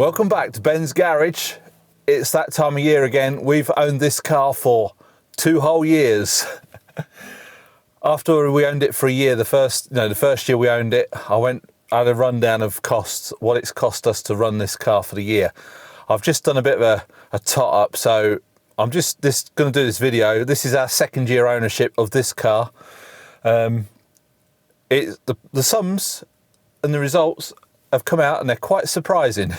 Welcome back to Ben's Garage. It's that time of year again. We've owned this car for 2 whole years. After we owned it for a year, the first year we owned it, I had a rundown of costs, what it's cost us to run this car for the year. I've just done a bit of a tot up, so I'm just going to do this video. This is our 2nd year ownership of this car. The sums and the results have come out and they're quite surprising.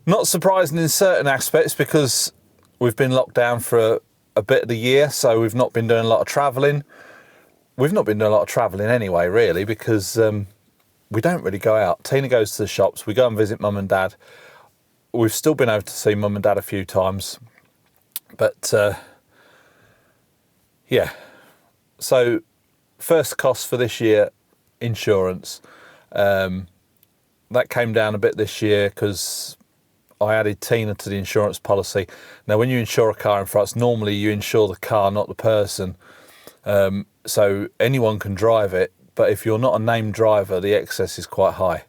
Not surprising in certain aspects because we've been locked down for a bit of the year, so we've not been doing a lot of travelling. We've not been doing a lot of travelling anyway, really, because we don't really go out. Tina goes to the shops, we go and visit mum and dad. We've still been able to see mum and dad a few times. But, yeah. So, first cost for this year, insurance. That came down a bit this year because I added Tina to the insurance policy. Now, when you insure a car in France, normally you insure the car, not the person. So anyone can drive it, but if you're not a named driver, the excess is quite high.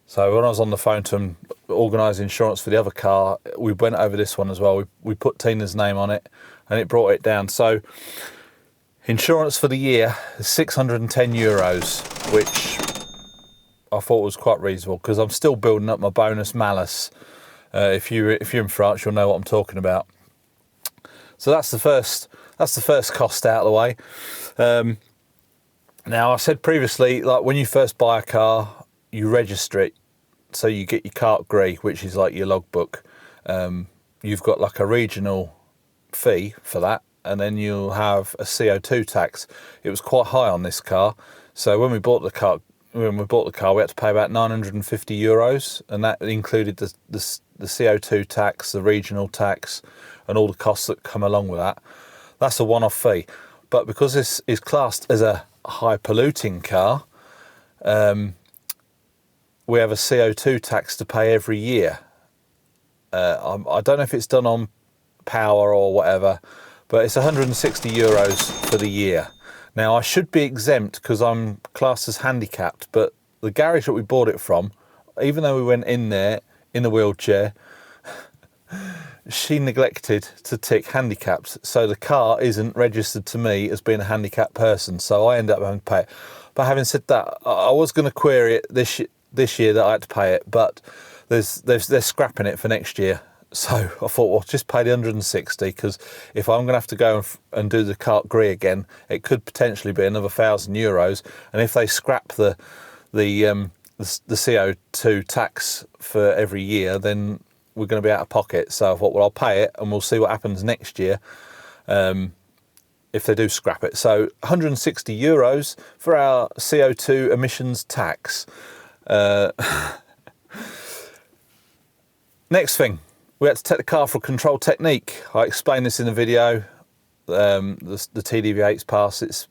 So when I was on the phone to them, organising insurance for the other car, we went over this one as well. We put Tina's name on it, and it brought it down. So insurance for the year is €610, which I thought was quite reasonable because I'm still building up my bonus malus. If you're in France, you'll know what I'm talking about. So that's the first cost out of the way. Now, I said previously, like when you first buy a car, you register it, so you get your carte grise, which is like your logbook. You've got like a regional fee for that, and then you'll have a CO2 tax. It was quite high on this car, so when we bought the car, we had to pay about €950, and that included the CO2 tax, the regional tax, and all the costs that come along with that. That's a one-off fee. But because this is classed as a high polluting car, we have a CO2 tax to pay every year. I don't know if it's done on power or whatever, but it's €160 for the year. Now, I should be exempt because I'm classed as handicapped, but the garage that we bought it from, even though we went in there in a wheelchair, she neglected to tick handicapped, so the car isn't registered to me as being a handicapped person, so I end up having to pay it. But having said that, I was going to query it this year that I had to pay it, but they're scrapping it for next year. So I thought, well, just pay the 160, because if I'm going to have to go and do the carte grise again, it could potentially be another €1,000. And if they scrap the CO2 tax for every year, then we're going to be out of pocket. So I thought, well, I'll pay it and we'll see what happens next year if they do scrap it. So €160 for our CO2 emissions tax. Next thing. We had to take the car for a control technique. I explained this in the video. The TDV8's pass. It's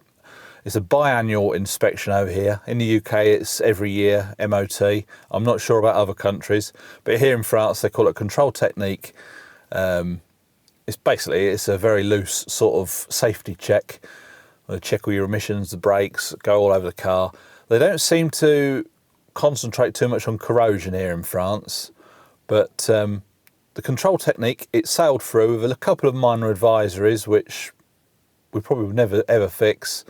a biannual inspection over here. In the UK, it's every year, MOT. I'm not sure about other countries, but here in France, they call it control technique. It's a very loose sort of safety check. They check all your emissions, the brakes, go all over the car. They don't seem to concentrate too much on corrosion here in France, but the control technique, it sailed through with a couple of minor advisories, which we probably would never ever fix,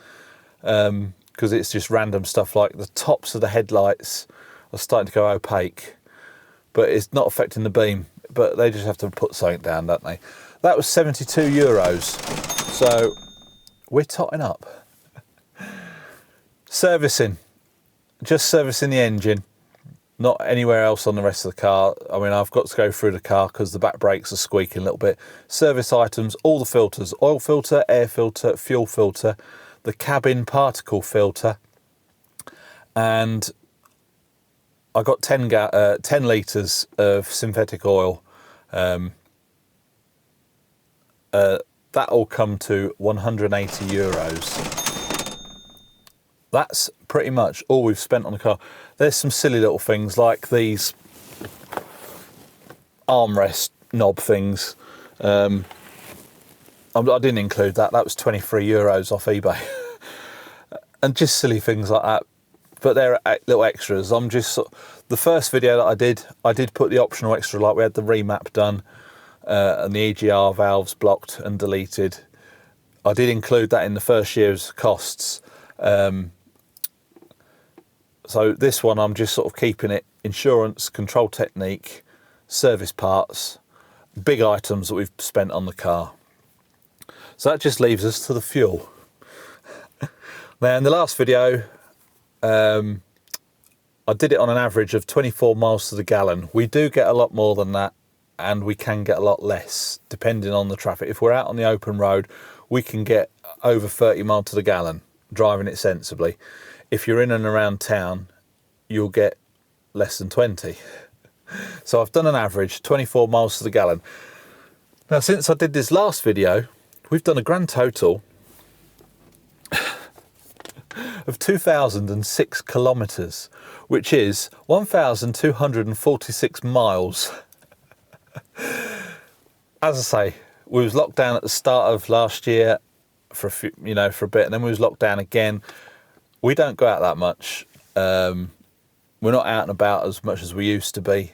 because it's just random stuff like the tops of the headlights are starting to go opaque, but it's not affecting the beam. But they just have to put something down, don't they? That was €72. So we're totting up. Servicing. Just servicing the engine. Not anywhere else on the rest of the car. I mean, I've got to go through the car because the back brakes are squeaking a little bit. Service items, all the filters. Oil filter, air filter, fuel filter, the cabin particle filter. And I got 10 litres of synthetic oil. That all come to €180. That's pretty much all we've spent on the car. There's some silly little things like these armrest knob things. I didn't include that. That was €23 off eBay. And just silly things like that. but they're little extras. The first video that I did put the optional extra, like we had the remap done and the EGR valves blocked and deleted. I did include that in the first year's costs. So this one, I'm just sort of keeping it insurance, control technique, service parts, big items that we've spent on the car. So that just leaves us to the fuel. Now, in the last video, I did it on an average of 24 miles to the gallon. We do get a lot more than that, and we can get a lot less, depending on the traffic. If we're out on the open road, we can get over 30 miles to the gallon, driving it sensibly. If you're in and around town, you'll get less than 20. So I've done an average, 24 miles to the gallon. Now, since I did this last video, we've done a grand total of 2,006 kilometres, which is 1,246 miles. As I say, we was locked down at the start of last year for a bit, and then we was locked down again. We don't go out that much. We're not out and about as much as we used to be.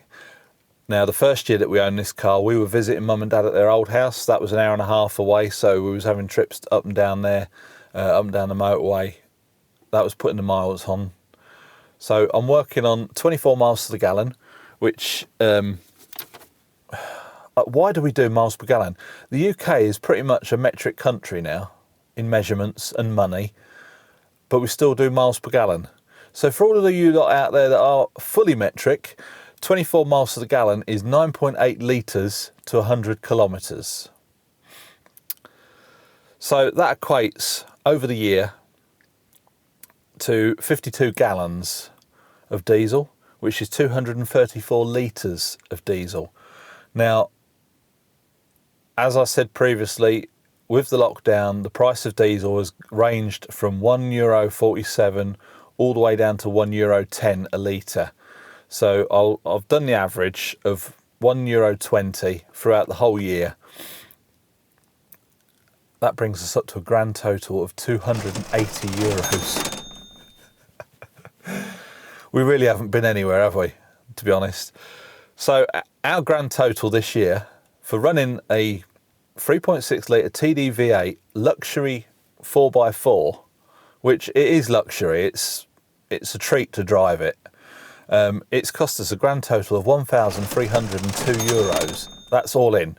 Now, the first year that we owned this car, we were visiting mum and dad at their old house. That was an hour and a half away, so we was having trips up and down there, up and down the motorway. That was putting the miles on. So I'm working on 24 miles to the gallon, which, why do we do miles per gallon? The UK is pretty much a metric country now in measurements and money, but we still do miles per gallon. So for all of you lot out there that are fully metric, 24 miles to the gallon is 9.8 litres to 100 kilometres. So that equates over the year to 52 gallons of diesel, which is 234 litres of diesel. Now, as I said previously, with the lockdown, the price of diesel has ranged from €1.47 all the way down to €1.10 a litre. So I've done the average of €1.20 throughout the whole year. That brings us up to a grand total of €280. We really haven't been anywhere, have we, to be honest? So our grand total this year for running a 3.6 litre TD V8 luxury 4x4, which it is luxury, it's a treat to drive it. It's cost us a grand total of €1,302. That's all in,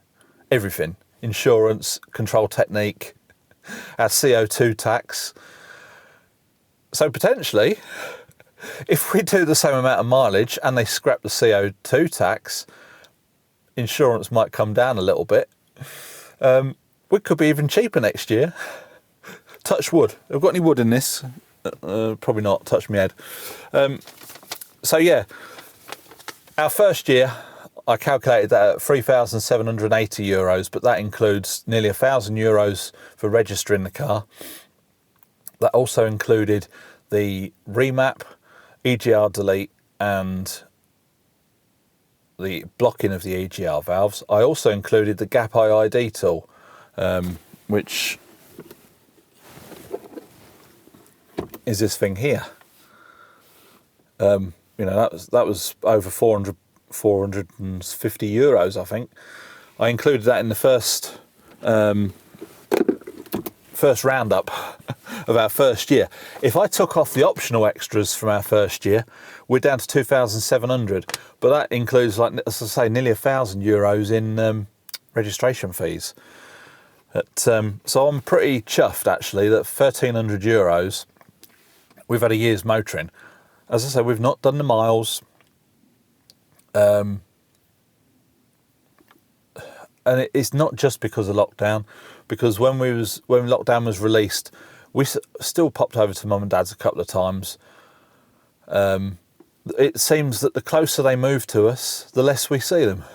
everything. Insurance, control technique, our CO2 tax. So potentially, if we do the same amount of mileage and they scrap the CO2 tax, insurance might come down a little bit. We could be even cheaper next year. Touch wood. Have we got any wood in this? Probably not. Touch my head. So yeah, our first year, I calculated that at €3,780, but that includes nearly €1,000 for registering the car. That also included the remap, EGR delete, and the blocking of the EGR valves. I also included the gap IID tool, which is this thing here. That was over €450, I think. I included that in the first roundup of our first year. If I took off the optional extras from our first year, we're down to 2,700. But that includes, like, as I say, nearly €1,000 in registration fees. So I'm pretty chuffed, actually, that €1,300, we've had a year's motoring. As I say, we've not done the miles. And it's not just because of lockdown, because when lockdown was released, we still popped over to mum and dad's a couple of times. It seems that the closer they move to us, the less we see them.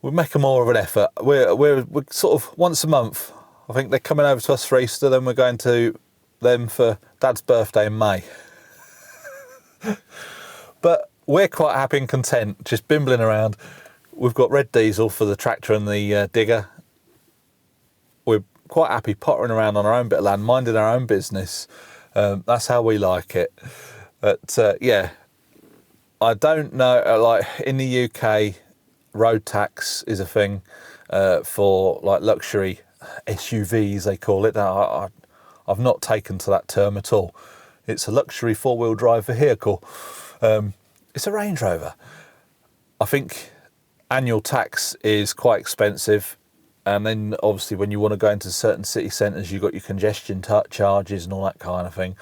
We make more of an effort. We're sort of once a month. I think they're coming over to us for Easter, then we're going to them for Dad's birthday in May. But we're quite happy and content, just bimbling around. We've got red diesel for the tractor and the digger. We're quite happy pottering around on our own bit of land, minding our own business. That's how we like it. But yeah, I don't know, like in the UK, road tax is a thing for like luxury SUVs, they call it. I've not taken to that term at all. It's a luxury four-wheel drive vehicle. It's a Range Rover. I think annual tax is quite expensive. And then obviously when you want to go into certain city centres, you've got your congestion charges and all that kind of thing.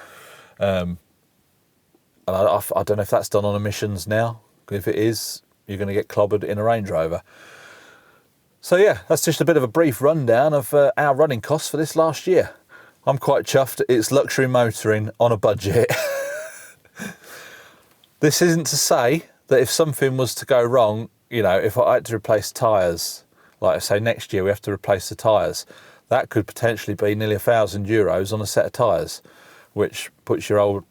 And I don't know if that's done on emissions now. If it is, you're going to get clobbered in a Range Rover. So yeah, that's just a bit of a brief rundown of our running costs for this last year. I'm quite chuffed. It's luxury motoring on a budget. This isn't to say that if something was to go wrong, you know, if I had to replace tyres, like I say next year we have to replace the tyres, that could potentially be nearly €1,000 on a set of tyres, which puts your old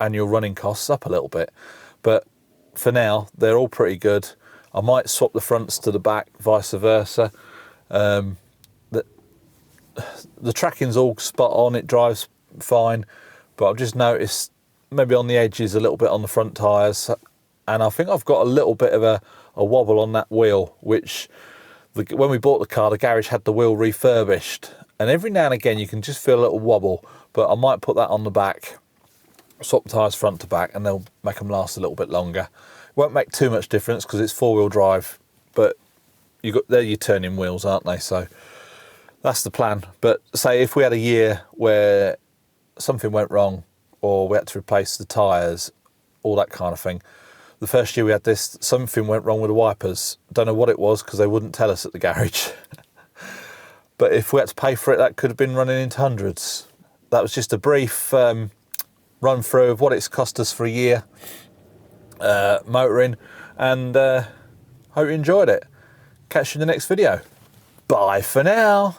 annual running costs up a little bit. But for now, they're all pretty good. I might swap the fronts to the back, vice versa. The tracking's all spot on, it drives fine, but I've just noticed maybe on the edges a little bit on the front tyres, and I think I've got a little bit of a wobble on that wheel, which when we bought the car, the garage had the wheel refurbished, and every now and again you can just feel a little wobble, but I might put that on the back, swap tyres front to back, and they'll make them last a little bit longer. Won't make too much difference because it's four-wheel drive, but they're your turning wheels, aren't they? So that's the plan. But say if we had a year where something went wrong or we had to replace the tyres, all that kind of thing. The first year we had this, something went wrong with the wipers. Don't know what it was because they wouldn't tell us at the garage. But if we had to pay for it, that could have been running into hundreds. That was just a brief run through of what it's cost us for a year motoring, and hope you enjoyed it. Catch you in the next video. Bye for now.